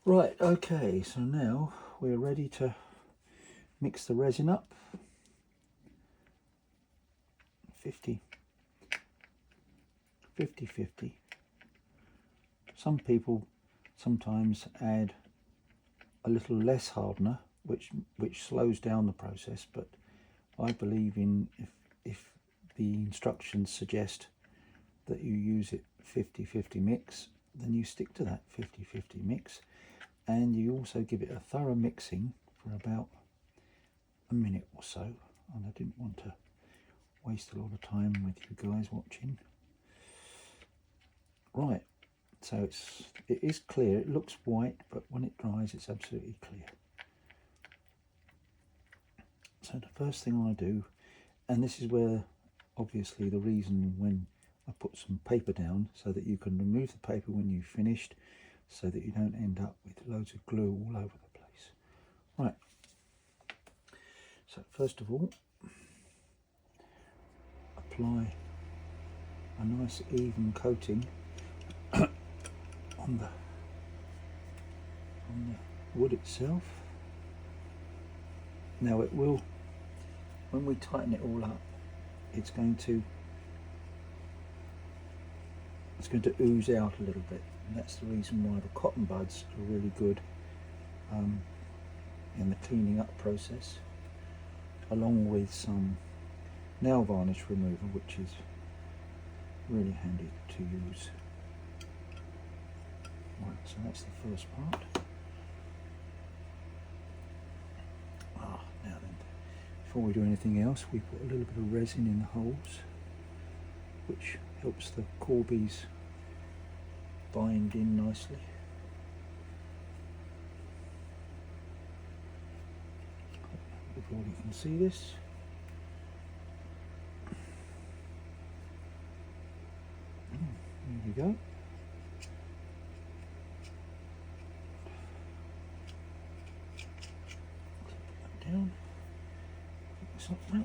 Right, okay, so now we're ready to mix the resin up. 50, 50. Some people sometimes add a little less hardener, which slows down the process, but I believe in if the instructions suggest that you use it 50-50 mix, then you stick to that 50-50 mix, and you also give it a thorough mixing for about a minute or so. And I didn't want to waste a lot of time with you guys watching. Right, so it is clear. It looks white, but when it dries it's absolutely clear. So the first thing I do, and this is where obviously the reason when I put some paper down, so that you can remove the paper when you've finished, so that you don't end up with loads of glue all over the place. Right, so first of all, apply a nice even coating on the wood itself. Now it will, when we tighten it all up, it's going to ooze out a little bit, and that's the reason why the cotton buds are really good in the cleaning up process, along with some nail varnish remover, which is really handy to use. Right, so that's the first part. Now then, before we do anything else, we put a little bit of resin in the holes, which helps the corbies bind in nicely. Before you can see this. There we go. Put that down. Pick this up now.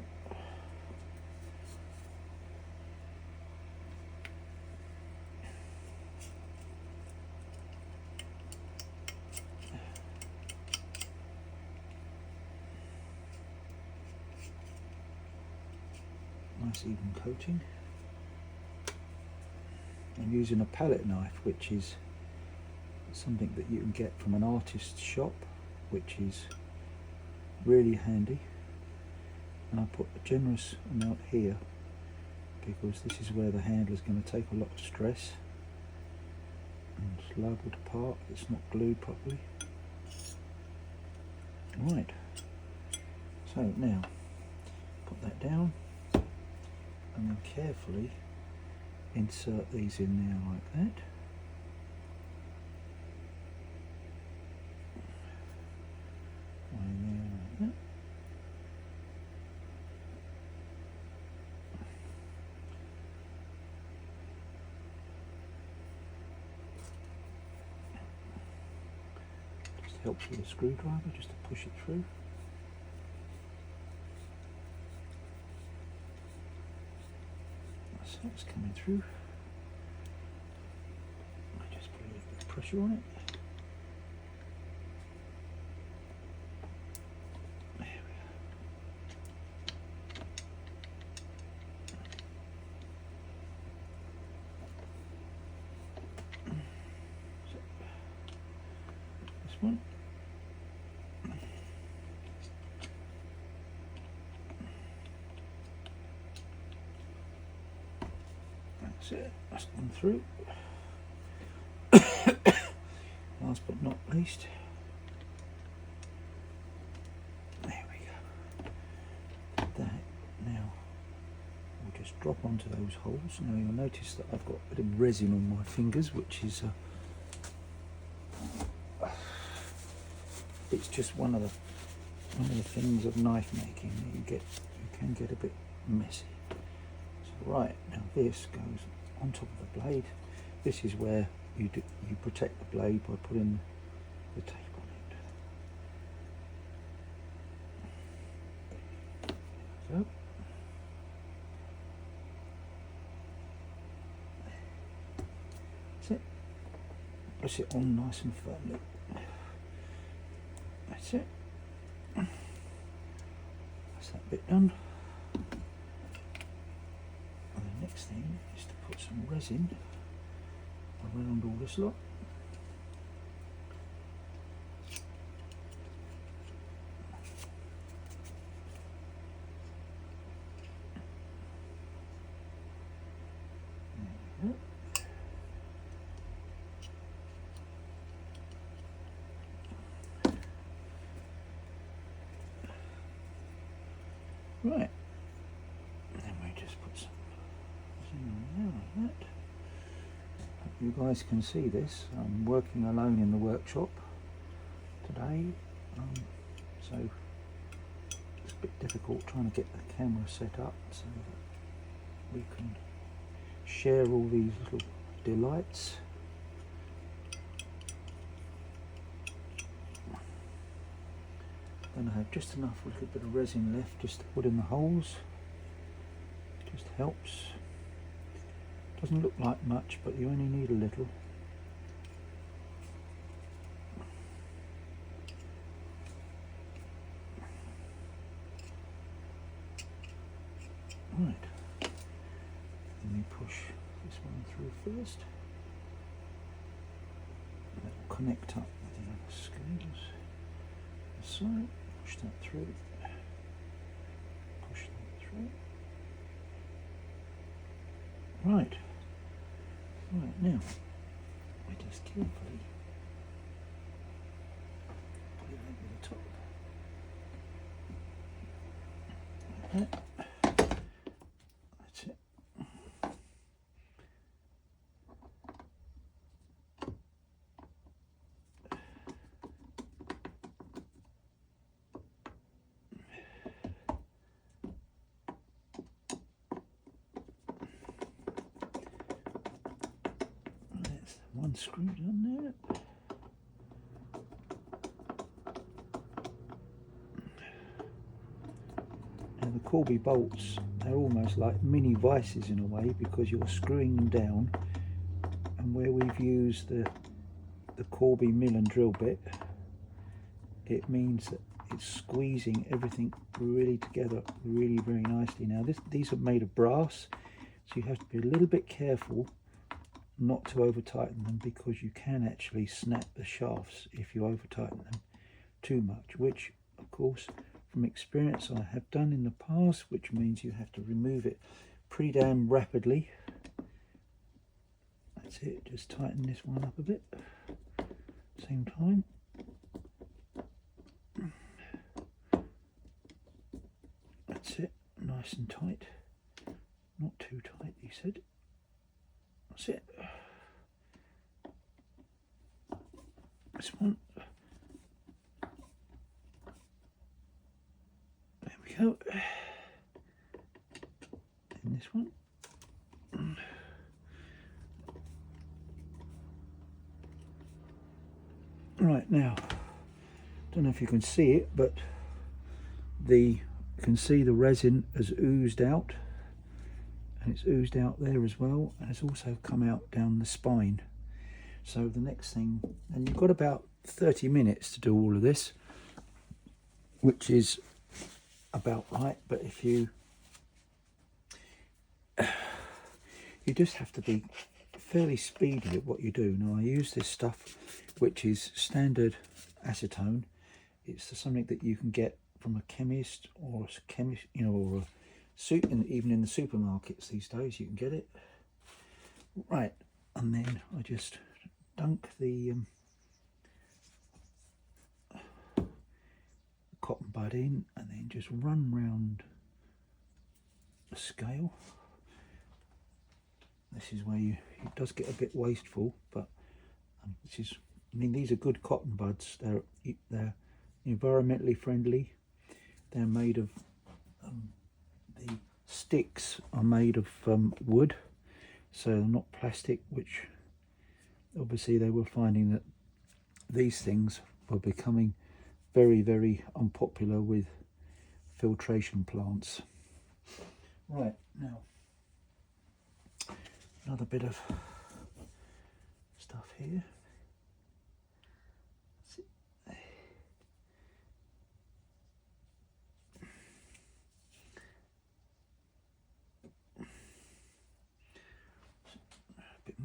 Nice even coating. I'm using a palette knife, which is something that you can get from an artist's shop, which is really handy. And I put a generous amount here because this is where the handle is going to take a lot of stress, and it's liable to part if it's not glued properly. Right, so now put that down and then carefully insert these in there like that. One in there like that. Just helps with a screwdriver just to push it through. So it's coming through. I just put a little bit of pressure on it. There we are. So, this one. That's it, that's gone through. Last but not least, there we go. That now will just drop onto those holes. Now you'll notice that I've got a bit of resin on my fingers, which is it's just one of the things of knife making that you can get a bit messy. So right, now this goes on top of the blade. This is where you protect the blade by putting the tape on it. So that's it. press it on nice and firmly. That's it. That's that bit done. And the next thing is to put some resin around all this lot. Right, then we just put some resin on there like that. Hope you guys can see this. I'm working alone in the workshop today, so it's a bit difficult trying to get the camera set up so that we can share all these little delights. Then I have just enough, a little bit of resin left just to put in the holes. Just helps. Doesn't look like much, but you only need a little. Right. Let me push this one through first. That will connect up with the other screws. So. Push that through, push that through. Right, now, we just carefully put it over the top, like that. That's it. One screw done there. Now the Corby bolts, they're almost like mini vices in a way, because you're screwing them down, and where we've used the Corby mill and drill bit, it means that it's squeezing everything really together really very nicely. Now these are made of brass, so you have to be a little bit careful not to over tighten them, because you can actually snap the shafts if you over tighten them too much, which of course from experience I have done in the past, which means you have to remove it pretty damn rapidly. That's it, just tighten this one up a bit, same time. That's it, nice and tight, not too tight, he said. That's it. This one. There we go. And this one. Right, now, don't know if you can see it, but you can see the resin has oozed out. And it's oozed out there as well, and it's also come out down the spine. So the next thing, and you've got about 30 minutes to do all of this, which is about right, but if you just have to be fairly speedy at what you do. Now I use this stuff which is standard acetone. It's something that you can get from a chemist or a chemist, you know, or even in the supermarkets these days you can get it. Right, and then I just dunk the cotton bud in, and then just run round the scale. This is where it does get a bit wasteful, but this is, I mean, these are good cotton buds. They're environmentally friendly. They're made of the sticks are made of wood, so they're not plastic, which obviously they were finding that these things were becoming very, very unpopular with filtration plants. Right, now another bit of stuff here.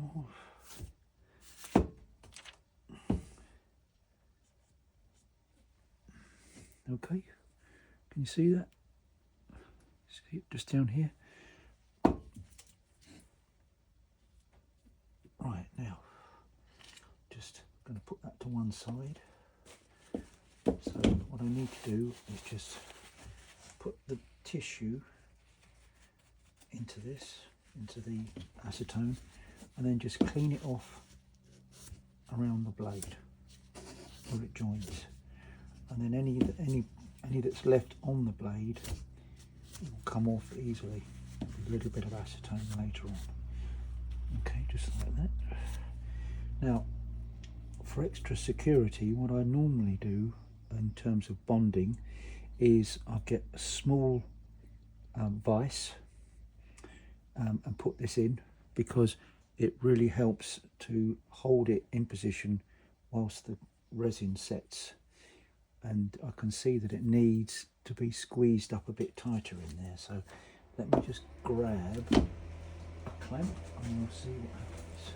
more. Okay, can you see that? See it just down here? Right, now, just going to put that to one side. So what I need to do is just put the tissue into this, into the acetone, and then just clean it off around the blade where it joins. And then any that's left on the blade will come off easily with a little bit of acetone later on. Okay, just like that. Now, for extra security, what I normally do in terms of bonding is I get a small vise and put this in, because it really helps to hold it in position whilst the resin sets. And I can see that it needs to be squeezed up a bit tighter in there. So let me just grab a clamp and we'll see what happens.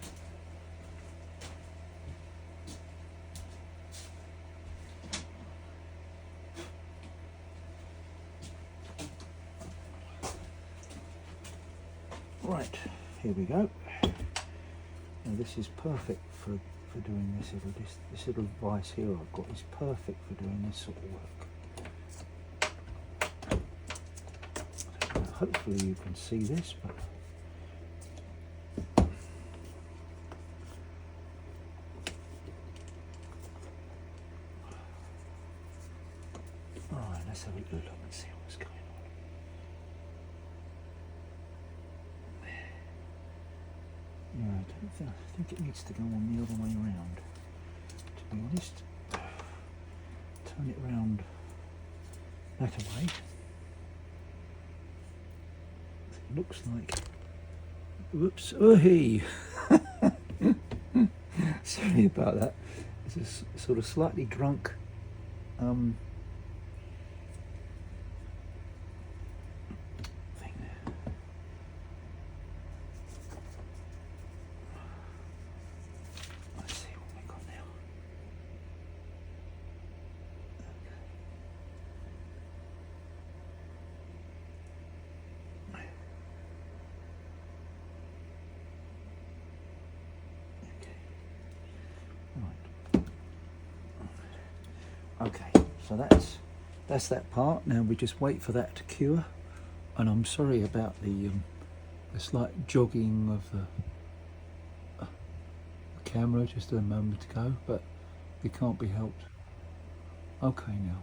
Right, here we go. Now this is perfect for doing this little vise here I've got is perfect for doing this sort of work. Hopefully you can see this, but alright, let's have a good look and see what's going on. Yeah, I think it needs to go on the other way around, to be honest. Turn it round that way. It looks like, whoops, oh hey! Sorry about that. It's a sort of slightly drunk thing there. Let's see what we got now. Okay, so that's that part. Now we just wait for that to cure, and I'm sorry about the slight jogging of the camera just a moment ago, but it can't be helped. Okay now.